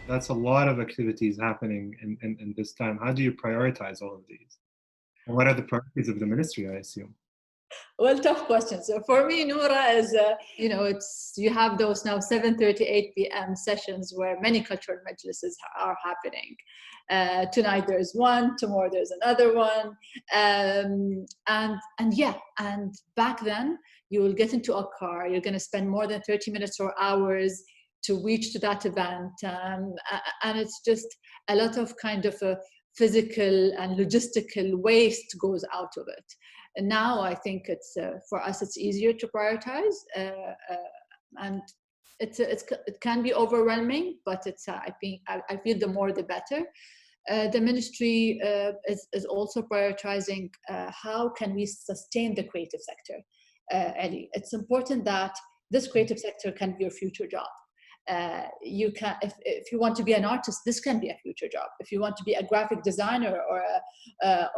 That's a lot of activities happening in this time. How do you prioritize all of these? And what are the priorities of the ministry, I assume? Well, tough question. So for me, Noura is, it's you have those now 7:38 p.m. sessions where many cultural majlises are happening. Tonight there's one, tomorrow there's another one, and back then you will get into a car. You're going to spend more than 30 minutes or hours to reach to that event, and it's just a lot of kind of a physical and logistical waste goes out of it. And now I think it's for us it's easier to prioritize, and it can be overwhelming, but I feel the more the better. The ministry is also prioritizing how can we sustain the creative sector. Ellie, it's important that this creative sector can be your future job. You can, if you want to be an artist, this can be a future job. If you want to be a graphic designer or a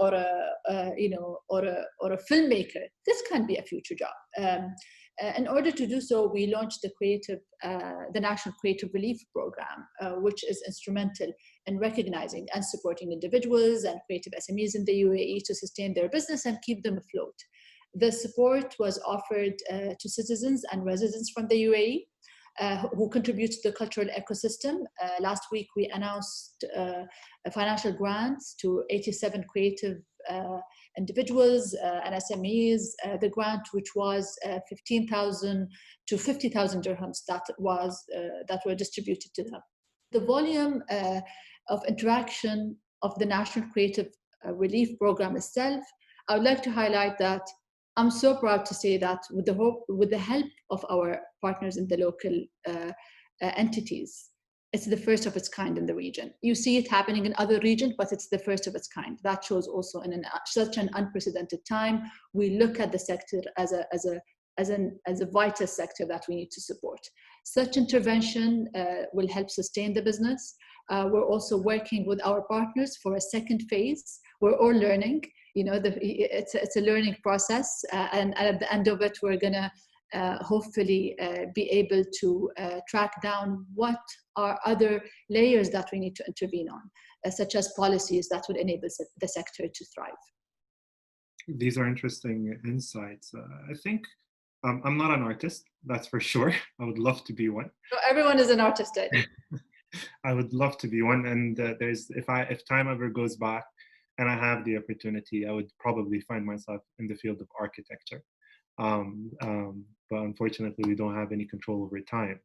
filmmaker, this can be a future job. In order to do so, we launched the National Creative Relief Program, which is instrumental in recognizing and supporting individuals and creative SMEs in the UAE to sustain their business and keep them afloat. The support was offered to citizens and residents from the UAE. Who contribute to the cultural ecosystem. Last week, we announced financial grants to 87 creative individuals and SMEs. The grant, which was 15,000 to 50,000 dirhams, that were distributed to them. The volume of interaction of the National Creative Relief Program itself, I would like to highlight that I'm so proud to say that with the help of our partners in the local entities, it's the first of its kind in the region. You see it happening in other regions, but it's the first of its kind. That shows also in such an unprecedented time, we look at the sector as a vital sector that we need to support. Such intervention will help sustain the business. We're also working with our partners for a second phase. We're all learning. It's a learning process, and at the end of it, we're gonna hopefully be able to track down what are other layers that we need to intervene on, such as policies that would enable the sector to thrive. These are interesting insights. I think I'm not an artist, that's for sure. I would love to be one. So everyone is an artist, Eddie. I would love to be one, and if time ever goes back and I have the opportunity, I would probably find myself in the field of architecture. But unfortunately, we don't have any control over time.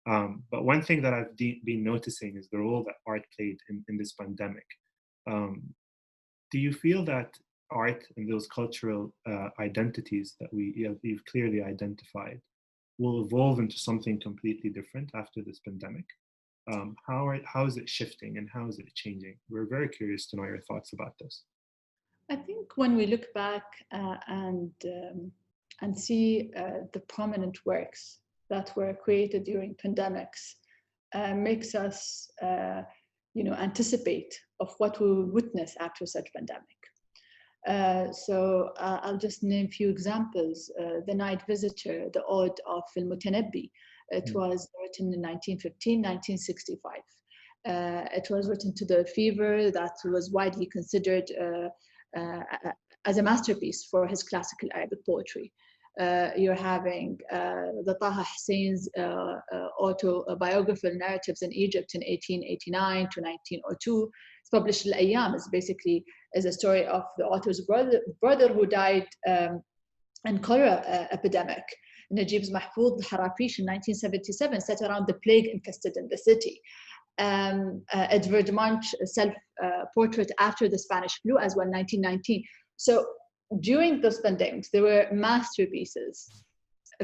But one thing that I've been noticing is the role that art played in this pandemic. Do you feel that art and those cultural identities that we've clearly identified will evolve into something completely different after this pandemic? How is it shifting and how is it changing? We're very curious to know your thoughts about this. I think when we look back and see the prominent works that were created during pandemics, makes us anticipate of what we will witness after such pandemic. So I'll just name a few examples. The Night Visitor, the Ode of Al-Mutanabbi. It was written in 1915, 1965. It was written to the fever that was widely considered as a masterpiece for his classical Arabic poetry. You're having the Taha Hussein's autobiographical narratives in Egypt in 1889 to 1902. It's published Al-Ayyam. Is a story of the author's brother who died in cholera epidemic. Najib's Mahfoud Harapish in 1977 set around the plague infested in the city. Edvard Munch's self-portrait after the Spanish flu as well, 1919. So during those pandemics, there were masterpieces,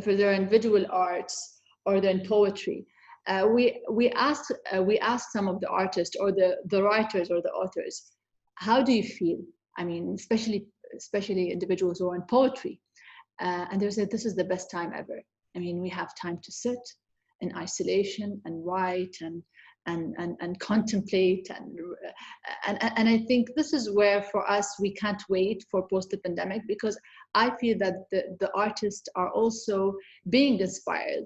for their individual arts or then poetry. We asked some of the artists or the writers or the authors, how do you feel? I mean, especially individuals who are in poetry. And they said, this is the best time ever. I mean, we have time to sit in isolation and write and contemplate. And I think this is where for us, we can't wait for post the pandemic, because I feel that the artists are also being inspired,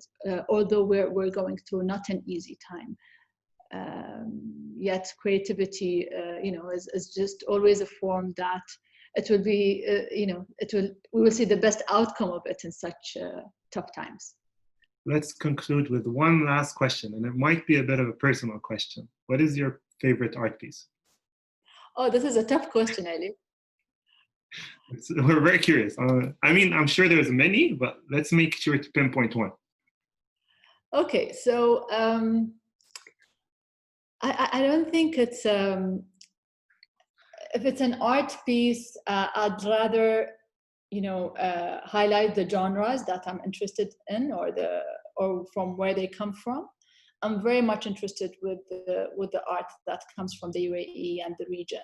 although we're going through not an easy time. yet creativity, is just always a form that it will be, we will see the best outcome of it in such tough times. Let's conclude with one last question, and it might be a bit of a personal question. What is your favorite art piece? Oh, this is a tough question, Ali. We're very curious. I mean, I'm sure there's many, but let's make sure to pinpoint one. Okay, so I don't think it's if it's an art piece, I'd rather highlight the genres that I'm interested in, or from where they come from. I'm very much interested with the art that comes from the UAE and the region.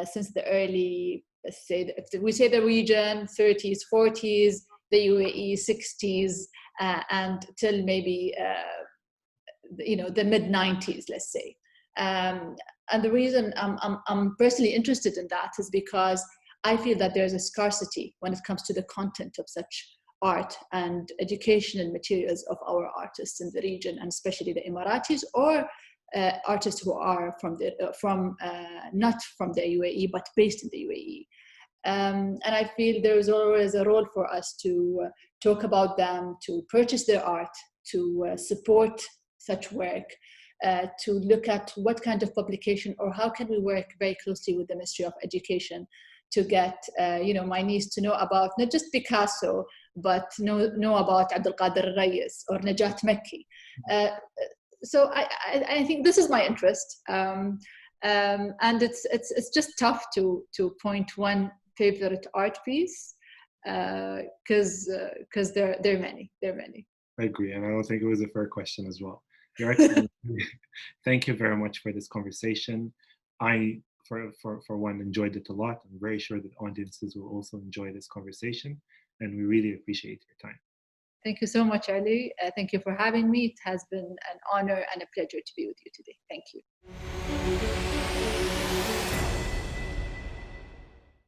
Since the early, if we say the region, 30s, 40s, the UAE 60s, and till maybe the mid 90s, let's say. And the reason I'm personally interested in that is because I feel that there's a scarcity when it comes to the content of such art and educational materials of our artists in the region, and especially the Emiratis or artists who are not from the UAE but based in the UAE. And I feel there's always a role for us to talk about them, to purchase their art, to support such work, to look at what kind of publication, or how can we work very closely with the Ministry of Education to get my niece to know about not just Picasso, but know about Abdul Qadir Reyes or Najat Mekki. So I think this is my interest, and it's just tough to point one favorite art piece, because there are many. I agree, and I don't think it was a fair question as well. Thank you very much for this conversation. I, for one, enjoyed it a lot. I'm very sure that audiences will also enjoy this conversation, and we really appreciate your time. Thank you so much, Ali. Thank you for having me. It has been an honor and a pleasure to be with you today. Thank you.